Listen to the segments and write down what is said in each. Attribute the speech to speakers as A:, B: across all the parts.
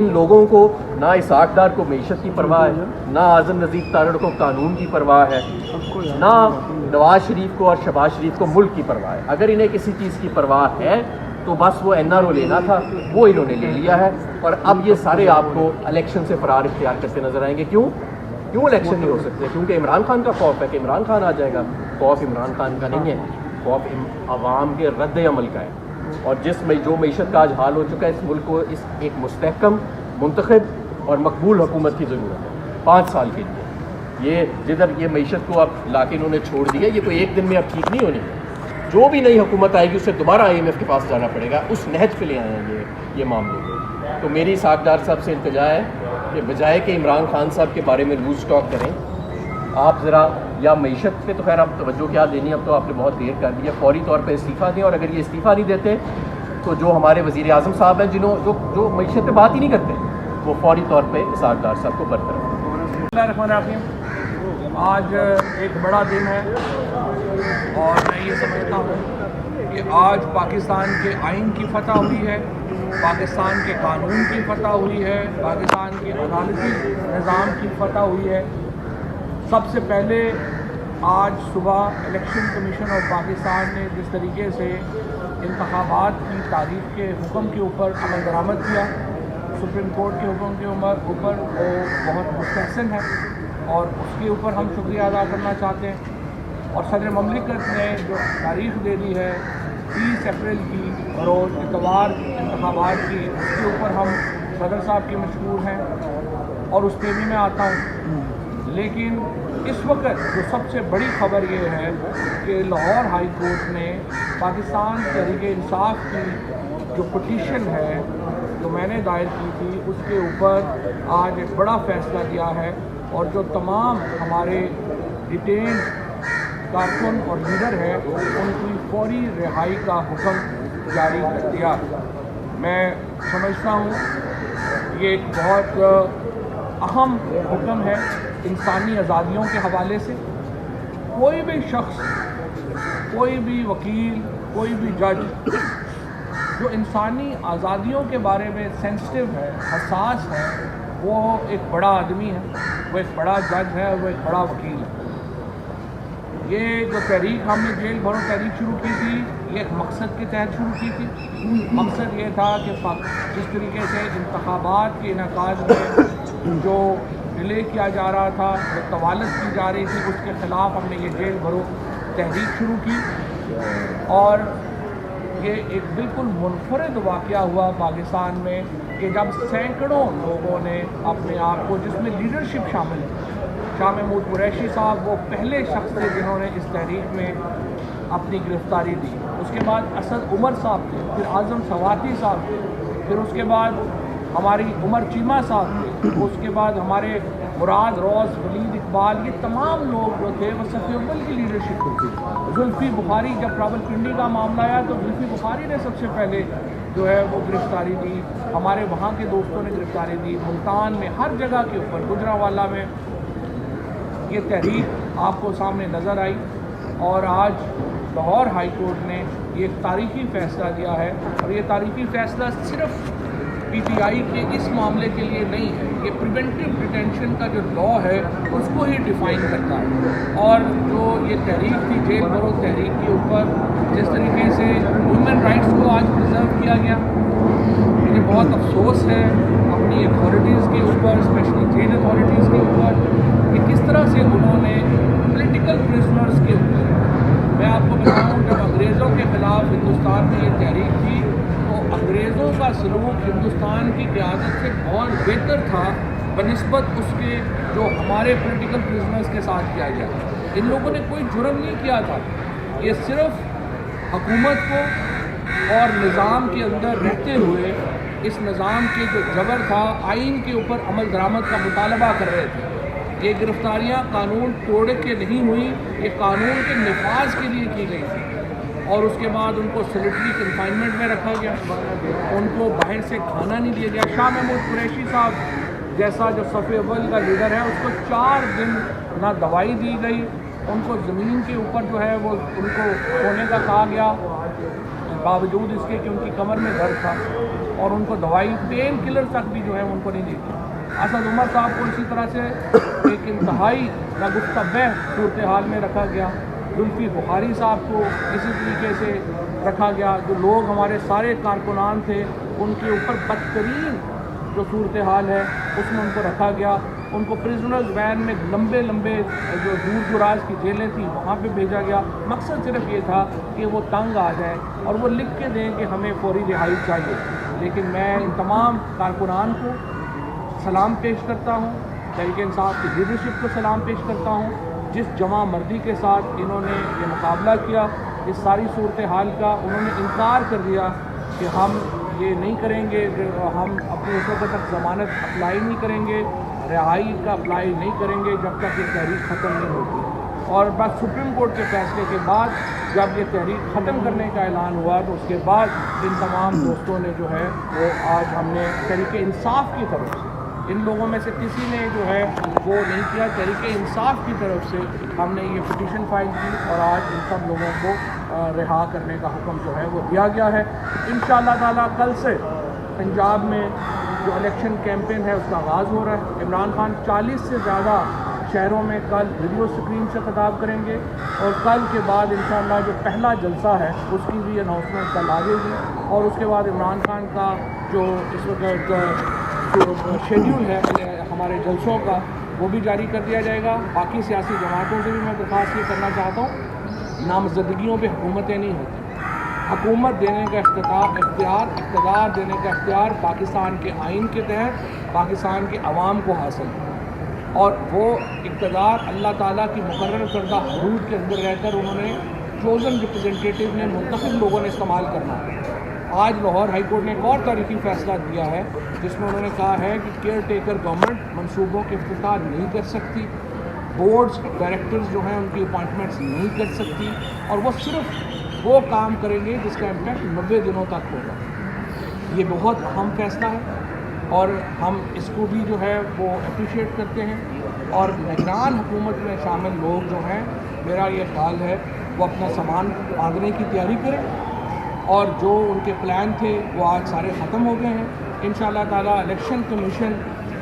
A: इन लोगों को ना इसहाक डार को मईशत की परवाह है, ना आज़म नज़ीर तारड़ को कानून की परवाह है, ना नवाज शरीफ को और शहबाज शरीफ को मुल्क की परवाह है। अगर इन्हें किसी चीज़ की परवाह है तो बस वो NRO लेना था, वो इन्होंने ले लिया है। और अब ये सारे आपको इलेक्शन से फरार इख्तियार करते नजर आएंगे। क्यों इलेक्शन नहीं हो सकते? क्योंकि इमरान खान का खौफ है कि इमरान खान आ जाएगा। खौफ इमरान खान का नहीं है, खौफ अवाम के रद्द अमल का है। और जो मईशत का आज हाल हो चुका है, इस मुल्क को इस एक मुस्तहकम, मुंतखब और मकबूल हुकूमत की ज़रूरत है 5 साल के लिए। ये जिधर ये मईशत को अब लाके इन्होंने छोड़ दिया, ये कोई एक दिन में अब ठीक नहीं होनी है। जो भी नई हुकूमत आएगी उसे दोबारा IMF के पास जाना पड़ेगा, उस नहज पे ले आए हैं ये मामले को। तो मेरी इसहाक डार साहब से इल्तिजा है कि बजाय कि इमरान खान साहब के बारे में लूज टॉक करें, आप ज़रा या मईशत पे तो खैर आप तवज्जो क्या देनी, अब तो आपने बहुत देर कर दिया, फौरी तौर पे इस्तीफ़ा दें। और अगर ये इस्तीफ़ा नहीं देते तो जो हमारे वज़ीर आज़म साहब हैं जो मईशत पे बात ही नहीं करते, वो फौरी तौर पे इसहाक डार साहब को बरकरार।
B: आज एक बड़ा दिन है और मैं ये समझता हूँ कि आज पाकिस्तान के आइन की फतह हुई है, पाकिस्तान के कानून की फतह हुई है, पाकिस्तान के अदालती निज़ाम की फतह हुई है। सबसे पहले आज सुबह इलेक्शन कमीशन ऑफ पाकिस्तान ने जिस तरीके से इंतखाबात की तारीख के हुक्म के ऊपर अमल दरामद किया, सुप्रीम कोर्ट के हुक्म के ऊपर वो बहुत मुस्तहसन है और उसके ऊपर हम शुक्रिया अदा करना चाहते हैं। और सदर ममलिकत ने जो तारीख दे दी है 30 अप्रैल की रोज़ इतवार इंतखाबात की, उसके ऊपर हम सदर साहब के मशहूर हैं और उस पर भी मैं आता हूँ। लेकिन इस वक्त जो सबसे बड़ी खबर ये है कि लाहौर हाई कोर्ट ने पाकिस्तान तहरीक इंसाफ की जो पिटीशन है जो मैंने दायर की थी, उसके ऊपर आज एक बड़ा फ़ैसला दिया है और जो तमाम हमारे डिटेन कारकुन और लीडर हैं उनकी फौरी रिहाई का हुक्म जारी कर दिया। मैं समझता हूँ ये एक बहुत अहम हुक्म है इंसानी आज़ादियों के हवाले से। कोई भी शख्स, कोई भी वकील, कोई भी जज जो इंसानी आज़ादियों के बारे में सेंसिटिव है, हसास है, वो एक बड़ा आदमी है, वो एक बड़ा जज है, वो एक बड़ा वकील है। ये जो तहरीक हमने जेल भरो तहरीक शुरू की थी, ये एक मकसद के तहत शुरू की थी। मकसद ये था कि जिस तरीके से इंतखाबात के इनेकाद में जो डिले किया जा रहा था, जो तवालत की जा रही थी, उसके ख़िलाफ़ हमने ये जेल भरो तहरीक शुरू की। और ये एक बिल्कुल मुनफरद वाक़या हुआ पाकिस्तान में कि जब सैकड़ों लोगों ने अपने आप को, जिसमें लीडरशिप शामिल है, शाह महमूद कुरैशी साहब वो पहले शख्स थे जिन्होंने इस तहरीक में अपनी गिरफ़्तारी दी। उसके बाद असद उमर साहब थे, फिर आज़म सवाती साहब थे, फिर उसके बाद हमारी उमर चीमा साहब थे, उसके बाद हमारे मुराद रोज़, वलीद इकबाल, ये तमाम लोग जो थे वो सफ़े अव्वल की लीडरशिप होती। जुल्फ़ी बुखारी, जब रावलपिंडी का मामला आया तो जुल्फ़ी बुखारी ने सबसे पहले जो है वो गिरफ़्तारी दी, हमारे वहाँ के दोस्तों ने गिरफ़्तारी दी, मुल्तान में, हर जगह के ऊपर, गुजरांवाला में ये तहरीक आपको सामने नज़र आई। और आज लाहौर हाई कोर्ट ने ये एक तारीखी फ़ैसला दिया है और ये तारीखी फ़ैसला सिर्फ PTI के इस मामले के लिए नहीं है, ये प्रिवेंटिव डिटेंशन का जो लॉ है उसको ही डिफ़ाइन करता है। और जो ये तहरीक थी जेल भरो तहरीक के ऊपर, जिस तरीके से ह्यूमन राइट्स को आज प्रिजर्व किया गया, मुझे बहुत अफसोस है अपनी अथॉरिटीज़ के ऊपर, स्पेशली जेल अथॉरिटीज़ के ऊपर, कि किस तरह से उन्होंने पॉलिटिकल प्रिजनर्स के ऊपर, मैं आपको बताऊँ जब अंग्रेज़ों के ख़िलाफ़ हिंदुस्तान में ये तहरीक थी तो अंग्रेज़ों का सलूक हिंदुस्तान की क़यादत से बहुत बेहतर था बनिस्बत उसके जो हमारे पॉलिटिकल प्रिजनर्स के साथ किया गया। इन लोगों ने कोई जुर्म नहीं किया था, ये सिर्फ हुकूमत को और निज़ाम के अंदर रहते हुए इस निज़ाम के जो जबर था, आइन के ऊपर अमल दरामद का मुतालबा कर रहे थे। ये गिरफ़्तारियाँ कानून तोड़ के नहीं हुई, ये कानून के नफाज के लिए की गई थी। और उसके बाद उनको सॉलिटरी कन्फाइनमेंट में रखा गया, उनको बाहर से खाना नहीं दिया गया। शाह महमूद कुरैशी साहब जैसा जो सफ़े अव्वल का लीडर है, उसको 4 दिन ना दवाई दी गई, उनको ज़मीन के ऊपर जो है वो उनको सोने का कहा गया, बावजूद इसके कि उनकी कमर में दर्द था और उनको दवाई पेन किलर तक भी जो है उनको नहीं दी थी। असद उमर साहब को इसी तरह से एक इंतहाई नागुफ्ता सूरत हाल में रखा गया। जुल्फी बुखारी साहब को इसी तरीके से रखा गया। जो लोग हमारे सारे कारकुनान थे उनके ऊपर बदतरीन जो सूरत हाल है उसमें उनको रखा गया। उनको प्रिजनर्स वैन में लंबे लंबे जो दूर दराज की जेलें थी वहाँ पे भेजा गया। मकसद सिर्फ ये था कि वो तंग आ जाएं और वो लिख के दें कि हमें फौरी रिहाई चाहिए। लेकिन मैं इन तमाम कारकुनान को सलाम पेश करता हूँ, तहरीक इंसाफ की लीडरशिप को सलाम पेश करता हूँ जिस जमा मर्दी के साथ इन्होंने ये मुकाबला किया इस सारी सूरत हाल का। उन्होंने इनकार कर दिया कि हम ये नहीं करेंगे, हम अपनी उस वक्त तक ज़मानत अप्लाई नहीं करेंगे, रिहाई का अप्लाई नहीं करेंगे जब तक ये तहरीक ख़त्म नहीं होती। और बस सुप्रीम कोर्ट के फैसले के बाद जब ये तहरीक ख़त्म करने का ऐलान हुआ तो उसके बाद इन तमाम दोस्तों ने जो है वो आज हमने तहरीक इंसाफ की तरफ से, इन लोगों में से किसी ने जो है वो नहीं किया, तहरीक इंसाफ की तरफ से हमने ये पिटीशन फाइल की और आज इन सब लोगों को रिहा करने का हुक्म जो है वो दिया गया है। इंशाअल्लाह ताला कल से पंजाब में जो इलेक्शन कैंपेन है उसका आगाज़ हो रहा है। इमरान खान 40 से ज़्यादा शहरों में कल वीडियो स्क्रीन से खिताब करेंगे और कल के बाद इंशाअल्लाह जो पहला जलसा है उसकी भी अनाउंसमेंट कल आ जाएगी। और उसके बाद इमरान खान का जो इस वक्त जो शेड्यूल है हमारे जलसों का वो भी जारी कर दिया जाएगा। बाकी सियासी जमातों से भी मैं दरख्वास्त ये करना चाहता हूँ, नामजदगियों पे हुकूमतें नहीं होती। हुकूमत देने का इख्तियार देने का इख्तियार पाकिस्तान के आइन के तहत पाकिस्तान के अवाम को हासिल है और वो इख्तियार अल्लाह ताला की मुकर्रर करदा हदूद के अंदर रहकर उन्होंने चोज़न रिप्रेजेंटेटिव ने मुंतखब लोगों ने इस्तेमाल करना है। आज लाहौर हाई कोर्ट ने एक और तारीखी फैसला दिया है जिसमें उन्होंने कहा है कि केयर टेकर गवर्नमेंट मनसूबों के इफ्तिताह नहीं कर सकती, बोर्ड्स डायरेक्टर्स जो हैं उनकी अपॉइंटमेंट्स नहीं कर सकती और वो सिर्फ वो काम करेंगे जिसका इम्पैक्ट 90 दिनों तक होगा। ये बहुत अहम फैसला है और हम इसको भी जो है वो अप्रिशिएट करते हैं। और निगरान हुकूमत में शामिल लोग जो हैं मेरा ये ख्याल है वो अपना सामान बांधने की तैयारी करें और जो उनके प्लान थे वो आज सारे ख़त्म हो गए हैं। इंशाअल्लाह ताला इलेक्शन कमीशन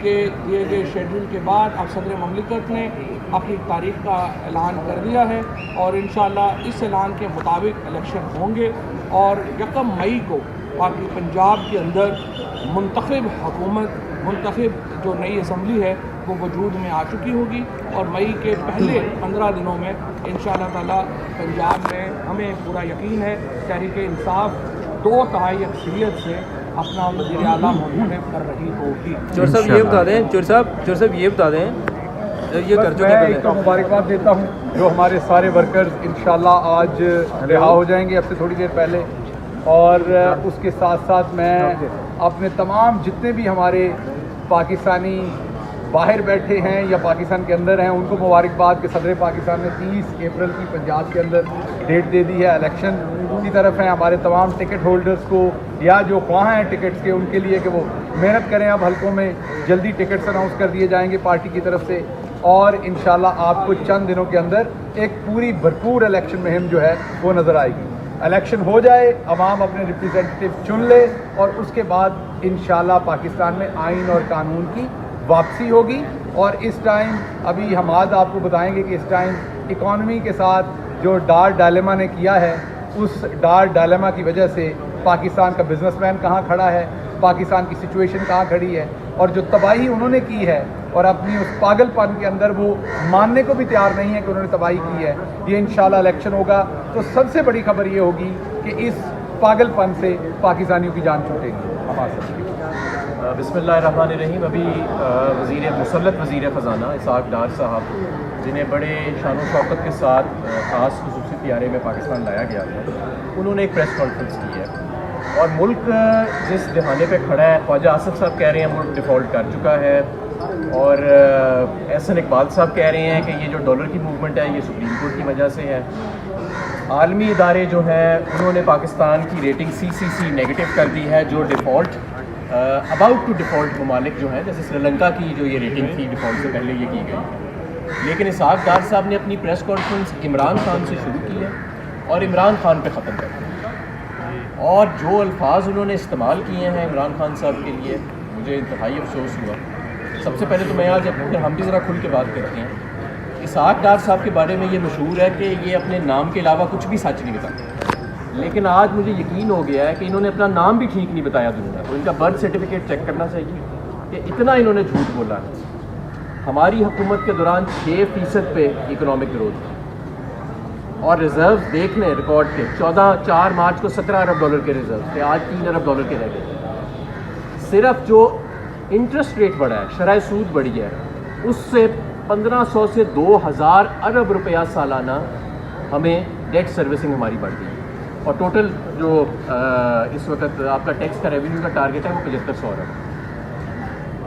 B: के दिए गए शेड्यूल के बाद अब सदर ममलिकत ने अपनी तारीख का ऐलान कर दिया है और इंशाअल्लाह इस ऐलान के मुताबिक इलेक्शन होंगे और 1 मई को बाकी पंजाब के अंदर मुंतखब हुकूमत, मुंतखब जो नई असम्बली है वो वजूद में आ चुकी होगी और मई के पहले 15 दिनों में इंशाअल्लाह ताला पंजाब में हमें पूरा यकीन है तहरीक इंसाफ 2/3 अक्सरियत से अपना वज़ीर आला मुंतखब कर रही होगी।
C: चौर साहब ये बता दें, चौर साहब ये बता दें, ये कर चुके
D: मैं एक मुबारकबाद देता हूँ जो हमारे सारे वर्कर्स इंशाल्लाह आज रिहा हो जाएंगे अब से थोड़ी देर पहले। और उसके साथ साथ मैं अपने तमाम जितने भी हमारे पाकिस्तानी बाहर बैठे हैं या पाकिस्तान के अंदर हैं उनको मुबारकबाद कि सदर पाकिस्तान ने 30 अप्रैल की पंजाब के अंदर डेट दे दी है। इलेक्शन की तरफ है हमारे तमाम टिकट होल्डर्स को या जो ख्वाह हैं टिकट्स के उनके लिए कि वो मेहनत करें। अब हलकों में जल्दी टिकट्स अनाउंस कर दिए जाएंगे पार्टी की तरफ से और इंशाल्लाह आपको चंद दिनों के अंदर एक पूरी भरपूर इलेक्शन मुहिम जो है वो नज़र आएगी। इलेक्शन हो जाए, अवाम अपने रिप्रेजेंटेटिव चुन ले और उसके बाद इंशाल्लाह पाकिस्तान में आइन और कानून की वापसी होगी। और इस टाइम अभी हम आज आपको बताएंगे कि इस टाइम इकॉनमी के साथ जो डार डायलेमा ने किया है उस डार डायलेमा की वजह से पाकिस्तान का बिजनेसमैन कहाँ खड़ा है, पाकिस्तान की सिचुएशन कहाँ खड़ी है और जो तबाही उन्होंने की है और अपनी उस पागलपन के अंदर वो मानने को भी तैयार नहीं है कि उन्होंने तबाही की है। ये इंशाल्लाह इलेक्शन होगा तो सबसे बड़ी खबर ये होगी कि इस पागलपन से पाकिस्तानियों की जान छूटेगी। हमारे
A: बिस्मिल्लाहिर्रहमानिर्रहीम। अभी मुसल्लत वज़ीर ख़ज़ाना इसहाक़ डार साहब जिन्हें बड़े शान शौकत के साथ ख़ास खुसूसी तियारे में पाकिस्तान लाया गया था, उन्होंने एक प्रेस कॉन्फ्रेंस की है और मुल्क जिस दहाने पे खड़ा है, ख्वाजा आसिफ साहब कह रहे हैं मुल्क डिफ़ॉल्ट कर चुका है और एहसन इकबाल साहब कह रहे हैं कि ये जो डॉलर की मूवमेंट है ये सुप्रीम कोर्ट की वजह से है। आलमी इदारे जो हैं उन्होंने पाकिस्तान की रेटिंग CCC नेगेटिव कर दी है, जो डिफ़ॉल्ट अबाउट टू डिफ़ॉल्ट ममालिक जो हैं जैसे श्रीलंका की जो ये रेटिंग थी डिफ़ॉल्ट से पहले ये की गई। लेकिन इसहाक़ डार साहब ने अपनी प्रेस कॉन्फ्रेंस इमरान खान से शुरू की है और इमरान खान पे ख़त्म कर दी। اور جو الفاظ انہوں نے استعمال کیے ہیں عمران خان صاحب کے لیے مجھے انتہائی افسوس ہوا. سب سے پہلے تو میں آج ہم بھی ذرا کھل کے بات کرتے ہیں. اسحاق ڈار صاحب کے بارے میں یہ مشہور ہے کہ یہ اپنے نام کے علاوہ کچھ بھی سچ نہیں بتاتے, لیکن آج مجھے یقین ہو گیا ہے کہ انہوں نے اپنا نام بھی ٹھیک نہیں بتایا دنیا کو. ان کا برتھ سرٹیفکیٹ چیک کرنا چاہیے کہ اتنا انہوں نے جھوٹ بولا ہے. ہماری حکومت کے دوران 6% پہ اکنامک گروتھ تھی, اور ریزروز دیکھ لیں ریکارڈ کے 4 مارچ کو 17 ارب ڈالر کے ریزرو تھے, آج 3 ارب ڈالر کے رہ گئے. صرف جو انٹرسٹ ریٹ بڑھا ہے, شرح سود بڑھی ہے, اس سے 1500 سے 2000 ارب روپیہ سالانہ ہمیں ڈیٹ سروسنگ ہماری بڑھ گئی. اور ٹوٹل جو اس وقت آپ کا ٹیکس کا ریونیو کا ٹارگیٹ ہے وہ 7500 ارب.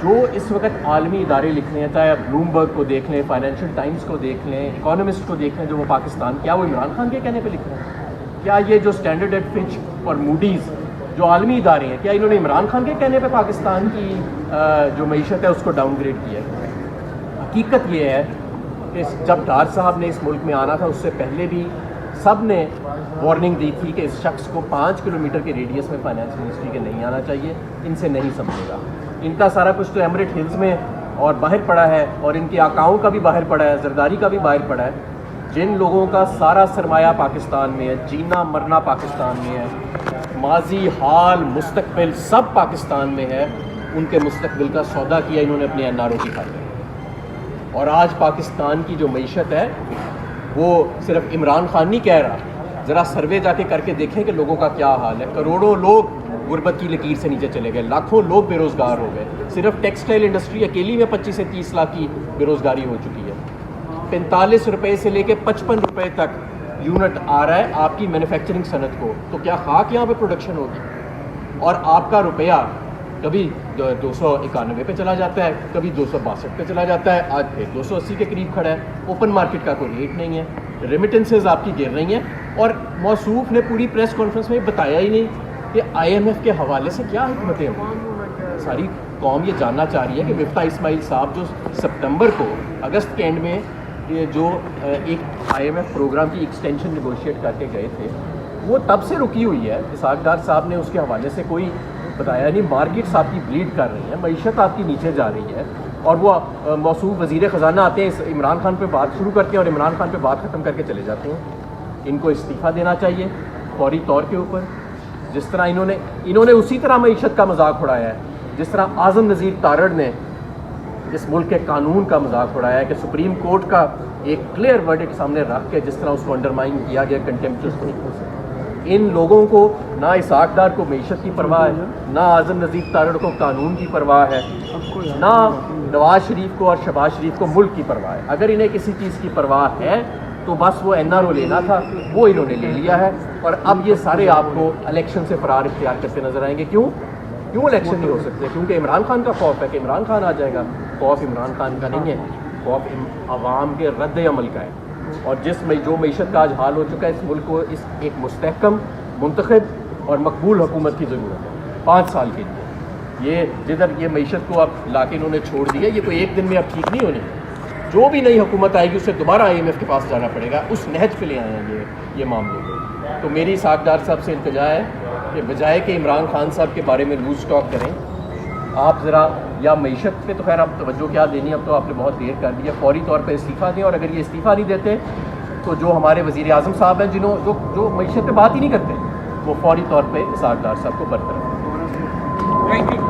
A: جو اس وقت عالمی ادارے لکھ رہے ہیں, چاہے آپ بلومبرگ کو دیکھ لیں, فائنینشیل ٹائمز کو دیکھ لیں, اکانومسٹ کو دیکھ لیں, جو وہ پاکستان, کیا وہ عمران خان کے کہنے پہ لکھ رہے ہیں؟ کیا یہ جو اسٹینڈرڈ اینڈ فچ اور موڈیز جو عالمی ادارے ہیں, کیا انہوں نے عمران خان کے کہنے پہ پاکستان کی جو معیشت ہے اس کو ڈاؤن گریڈ کیا ہے؟ حقیقت یہ ہے کہ جب ڈار صاحب نے اس ملک میں آنا تھا اس سے پہلے بھی سب نے وارننگ دی تھی کہ اس شخص کو 5 کلومیٹر کے ریڈیس میں فائنانس منسٹری کے نہیں آنا چاہیے, ان سے نہیں سمجھے گا. ان کا سارا کچھ تو ایمریٹ ہلز میں اور باہر پڑا ہے, اور ان کے آقاؤں کا بھی باہر پڑا ہے, زرداری کا بھی باہر پڑا ہے. جن لوگوں کا سارا سرمایہ پاکستان میں ہے, جینا مرنا پاکستان میں ہے, ماضی حال مستقبل سب پاکستان میں ہے, ان کے مستقبل کا سودا کیا انہوں نے اپنے این آر او کی خاطر. اور آج پاکستان کی جو معیشت ہے وہ صرف عمران خان نہیں کہہ رہا, ذرا سروے جا کے کر کے دیکھیں کہ لوگوں کا کیا حال ہے. کروڑوں لوگ غربت کی لکیر سے نیچے چلے گئے, لاکھوں لوگ بے روزگار ہو گئے. صرف ٹیکسٹائل انڈسٹری اکیلی میں 25 سے 30 لاکھ کی بے روزگاری ہو چکی ہے. 45 روپے سے لے کے 55 روپے تک یونٹ آ رہا ہے آپ کی مینوفیکچرنگ صنعت کو. تو کیا خاک یہاں پہ پروڈکشن ہوگی؟ اور آپ کا روپیہ کبھی 291 پہ چلا جاتا ہے, کبھی 262 پہ چلا جاتا ہے, آج پھر 280 کے قریب کھڑا ہے. اوپن مارکیٹ کا کوئی ریٹ نہیں ہے, ریمیٹنسز آپ کی گر رہی ہیں. اور موصوف نے پوری پریس کانفرنس میں بتایا ہی نہیں کہ IMF کے حوالے سے کیا حکمتیں ہیں. ساری قوم یہ جاننا چاہ رہی ہے کہ مفتاح اسماعیل صاحب جو سپتمبر کو اگست کے اینڈ میں یہ جو ایک IMF پروگرام کی ایکسٹینشن نیگوشیٹ کر کے گئے تھے, وہ تب سے رکی ہوئی ہے. اسحاق ڈار صاحب نے اس کے حوالے سے کوئی بتایا نہیں. مارکیٹس آپ کی بلیڈ کر رہی ہیں, معیشت آپ کی نیچے جا رہی ہے, اور وہ موصوف وزیر خزانہ آتے ہیں, عمران خان پہ بات شروع کرتے ہیں اور عمران خان پہ بات ختم کر کے چلے جاتے ہیں. ان کو استعفیٰ دینا چاہیے فوری طور کے اوپر. جس طرح انہوں نے اسی طرح معیشت کا مذاق اڑایا ہے جس طرح اعظم نذیر تارڑ نے اس ملک کے قانون کا مذاق اڑایا ہے کہ سپریم کورٹ کا ایک کلیئر ورڈکٹ سامنے رکھ کے جس طرح اس کو انڈرمائن کیا گیا کنٹمپچوس طریقوں سے. ان لوگوں کو نہ اسحاق ڈار کو معیشت کی پرواہ ہے, نہ اعظم نذیر تارڑ کو قانون کی پرواہ ہے, نہ نواز شریف کو اور شہباز شریف کو ملک کی پرواہ ہے. اگر انہیں کسی چیز کی پرواہ ہے تو بس وہ NRO لینا تھا, وہ انہوں نے لے لیا ہے. اور اب یہ سارے آپ کو الیکشن سے فرار اختیار کرتے نظر آئیں گے. کیوں الیکشن نہیں ہو سکتے؟ کیونکہ عمران خان کا خوف ہے کہ عمران خان آ جائے گا. خوف عمران خان کا نہیں ہے, خوف عوام کے رد عمل کا ہے. اور جو معیشت کا آج حال ہو چکا ہے, اس ملک کو اس ایک مستحکم, منتخب اور مقبول حکومت کی ضرورت ہے 5 سال کے لیے. یہ جدھر یہ معیشت کو اب لا کے انہوں نے چھوڑ دیا, یہ کوئی ایک دن میں اب ٹھیک نہیں ہونی. جو بھی نئی حکومت آئے گی اسے دوبارہ IMF کے پاس جانا پڑے گا. اس نہج پہ لے آئے ہیں یہ معاملے کو. تو میری اسحاق ڈار صاحب سے التجا ہے کہ بجائے کہ عمران خان صاحب کے بارے میں لوز ٹاک کریں, آپ ذرا یا معیشت پہ تو خیر آپ توجہ کیا دینی, اب تو آپ نے بہت دیر کر دی ہے, فوری طور پہ استعفیٰ دیں. اور اگر یہ استعفیٰ نہیں دیتے تو جو ہمارے وزیر اعظم صاحب ہیں جو معیشت پہ بات ہی نہیں کرتے, وہ فوری طور پہ اسحاق ڈار صاحب کو برطرف.
B: Thank you.